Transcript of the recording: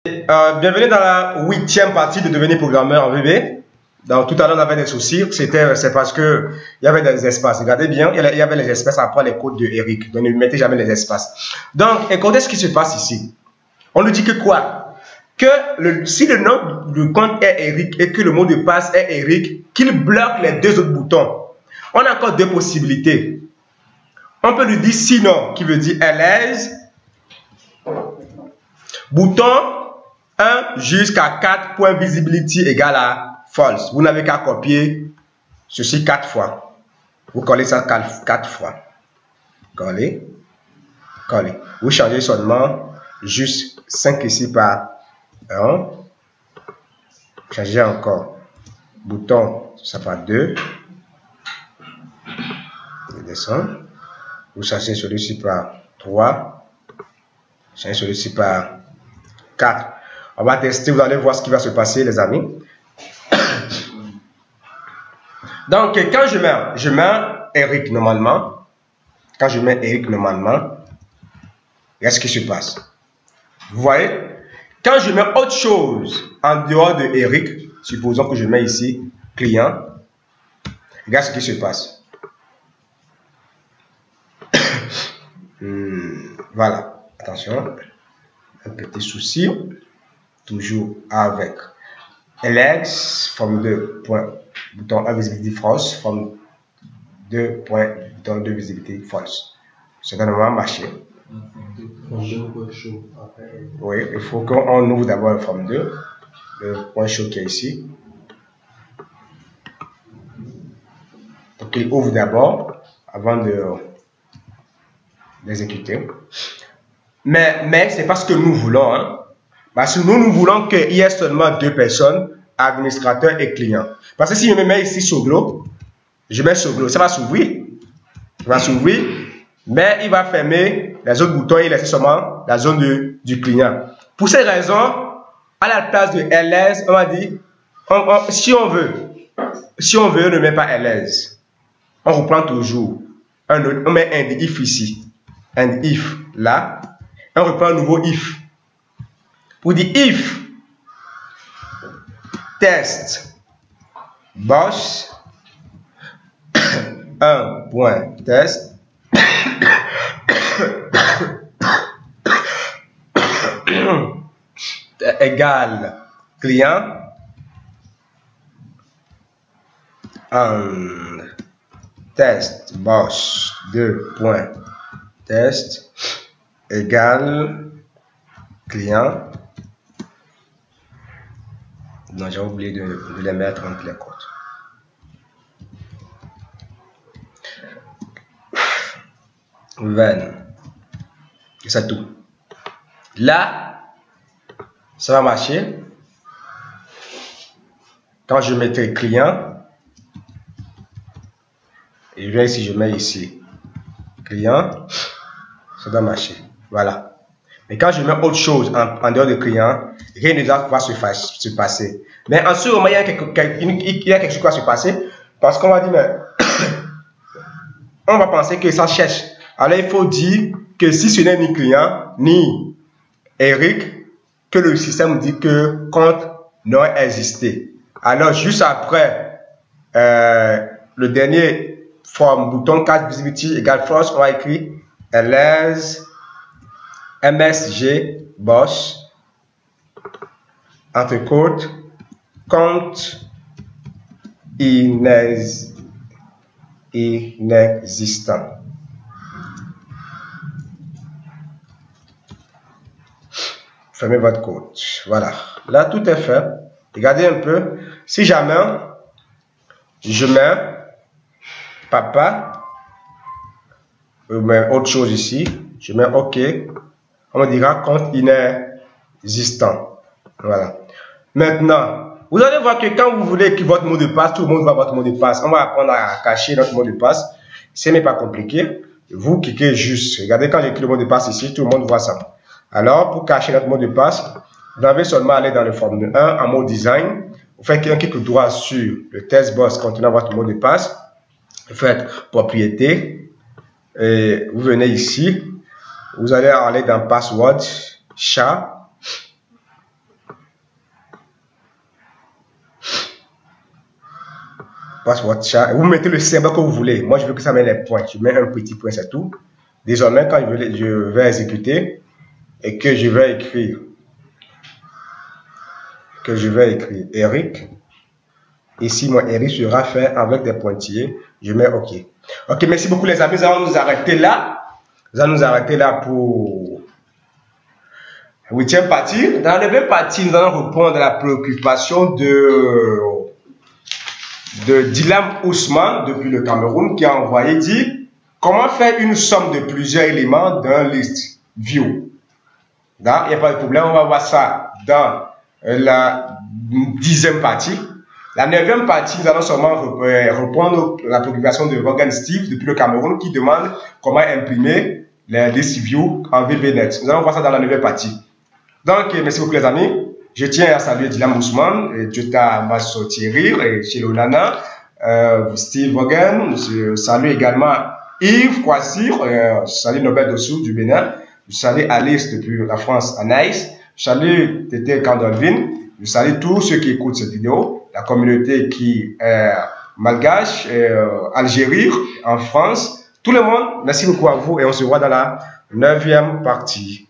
Bienvenue dans la 8e partie de devenir programmeur en VB. Donc, tout à l'heure, on avait des soucis. C'est parce que il y avait des espaces. Regardez bien, il y avait les espaces après les codes de Eric. Donc, ne mettez jamais les espaces. Donc, écoutez ce qui se passe ici. On nous dit que quoi? Que si le nom du compte est Eric et que le mot de passe est Eric, qu'il bloque les deux autres boutons. On a encore deux possibilités. On peut lui dire sinon, qui veut dire ls, bouton 1 jusqu'à 4 point visibility égale à false. Vous n'avez qu'à copier ceci 4 fois. Vous collez ça 4 fois. Coller. Coller. Vous changez seulement juste 5 ici par 1. Changez encore. Bouton, ça par 2. Vous descendez. Vous changez celui-ci par 3. Changez celui-ci par 4. On va tester, vous allez voir ce qui va se passer, les amis. Donc, quand je mets Eric normalement, quand je mets Eric normalement, qu'est-ce qui se passe? Vous voyez, quand je mets autre chose en dehors de Eric, supposons que je mets ici client, regarde ce qui se passe. Voilà, attention, un petit souci. Toujours avec ls, forme 2, point, bouton 1 visibilité false, forme 2, point, bouton 2 visibilité false. Ça va normalement marcher. Oui, il faut qu'on ouvre d'abord la forme 2, le point chaud qui est ici. Donc il ouvre d'abord avant d'exécuter. Mais c'est pas ce que nous voulons, hein. Parce que nous voulons qu'il y ait seulement deux personnes, administrateur et client. Parce que si je me mets ici Soglo, je mets Soglo, ça va s'ouvrir. Ça va s'ouvrir, mais il va fermer les autres boutons et laisser seulement la zone du client. Pour ces raisons, à la place de ls, on va dire, si on veut, on ne met pas ls. On reprend toujours. On met un if ici. Un if là. On reprend un nouveau if. Pour dire if test boss 1 point test égale client and test boss 2 point test égale client. Non, j'ai oublié de les mettre entre les côtes. Ven. C'est tout. Là, ça va marcher. Quand je mettrai client, et je viens ici, je mets ici client, ça doit marcher. Voilà. Mais quand je mets autre chose en dehors de client, rien ne doit se passer. Mais en ce moment, il y a quelque chose qui va se passer parce qu'on va dire, mais on va penser que ça cherche. Alors, il faut dire que si ce n'est ni client, ni Eric, que le système dit que compte non existé. Alors, juste après le dernier forme bouton 4 visibility égale false, on va écrire ls msg boss entre côtes compte inexistant. Fermez votre code. Voilà. Là, tout est fait. Regardez un peu. Si jamais je mets papa, je mets autre chose ici, je mets OK, on me dira compte inexistant. Voilà. Maintenant, vous allez voir que quand vous voulez que votre mot de passe, tout le monde voit votre mot de passe. On va apprendre à cacher notre mot de passe. Ce n'est pas compliqué. Vous cliquez juste. Regardez quand j'écris le mot de passe ici, tout le monde voit ça. Alors, pour cacher notre mot de passe, vous avez seulement aller dans le formule 1 en mode design. Vous faites un clic droit sur le test box contenant votre mot de passe. Vous faites propriété. Et vous venez ici. Vous allez aller dans password, chat. Password chat. Vous mettez le symbole que vous voulez. Moi, je veux que ça mette les points. Je mets un petit point, c'est tout. Désormais, quand je vais exécuter et que je vais écrire Eric. Ici, mon Eric sera fait avec des pointillés. Je mets OK. OK, merci beaucoup les amis. Nous allons nous arrêter là. Nous allons nous arrêter là pour 8e partie. Dans la 9e partie, nous allons répondre à la préoccupation de Dylan Ousmane depuis le Cameroun qui a envoyé dire comment faire une somme de plusieurs éléments d'un list view. Il n'y a pas de problème, on va voir ça dans la 10e partie. La 9e partie, nous allons seulement répondre à la préoccupation de Vaughan Steve depuis le Cameroun qui demande comment imprimer les listes view en VBNet. Nous allons voir ça dans la 9e partie. Donc, merci beaucoup les amis. Je tiens à saluer Dylan Ousmane, Jota Massothierry, et Chelo Nana, Steve Vaughan. Je salue également Yves Kwasir, je salue Nobel Dossou du Bénin. Je salue Alice depuis la France à Nice. Je salue Tété Candolvin. Je salue tous ceux qui écoutent cette vidéo. La communauté qui est malgache, Algérie, en France. Tout le monde, merci beaucoup à vous et on se voit dans la 9e partie.